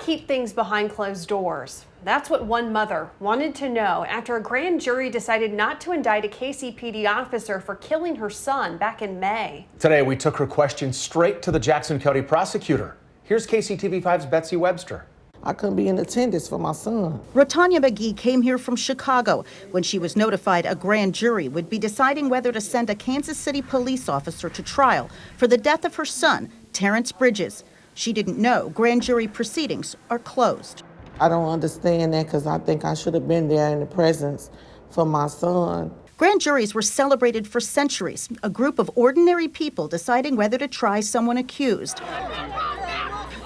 keep things behind closed doors? That's what one mother wanted to know after a grand jury decided not to indict a KCPD officer for killing her son back in May. Today, we took her question straight to the Jackson County prosecutor. Here's KCTV5's Betsy Webster. I couldn't be in attendance for my son. Rotanya McGee came here from Chicago when she was notified a grand jury would be deciding whether to send a Kansas City police officer to trial for the death of her son, Terrence Bridges. She didn't know grand jury proceedings are closed. I don't understand that because I think I should have been there in the presence for my son. Grand juries were celebrated for centuries, a group of ordinary people deciding whether to try someone accused.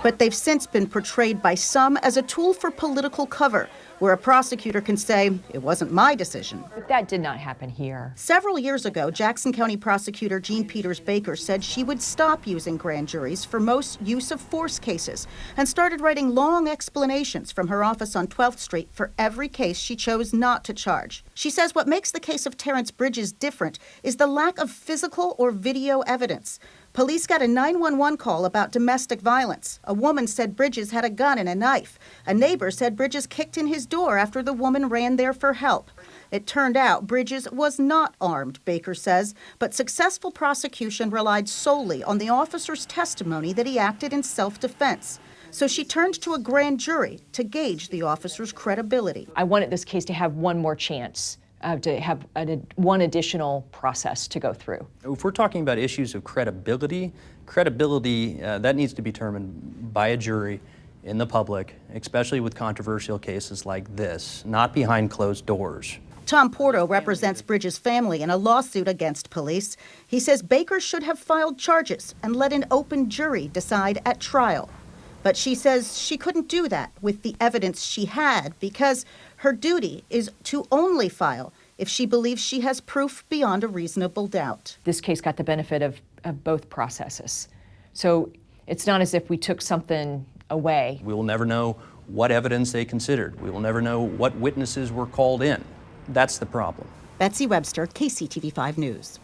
But they've since been portrayed by some as a tool for political cover, where a prosecutor can say, it wasn't my decision. But that did not happen here. Several years ago, Jackson County prosecutor Jean Peters Baker said she would stop using grand juries for most use of force cases and started writing long explanations from her office on 12th Street for every case she chose not to charge. She says what makes the case of Terrence Bridges different is the lack of physical or video evidence. Police got a 911 call about domestic violence. A woman said Bridges had a gun and a knife. A neighbor said Bridges kicked in his door after the woman ran there for help. It turned out Bridges was not armed, Baker says, but successful prosecution relied solely on the officer's testimony that he acted in self-defense. So she turned to a grand jury to gauge the officer's credibility. I wanted this case to have one more chance. To have one additional process to go through. If we're talking about issues of credibility, that needs to be determined by a jury in the public, especially with controversial cases like this, not behind closed doors. Tom PORTO represents Bridges' family in a lawsuit against police. He says Baker should have filed charges and let an open jury decide at trial. But she says she couldn't do that with the evidence she had because her duty is to only file if she believes she has proof beyond a reasonable doubt. This case got the benefit of both processes. So it's not as if we took something away. We will never know what evidence they considered. We will never know what witnesses were called in. That's the problem. Betsy Webster, KCTV5 News.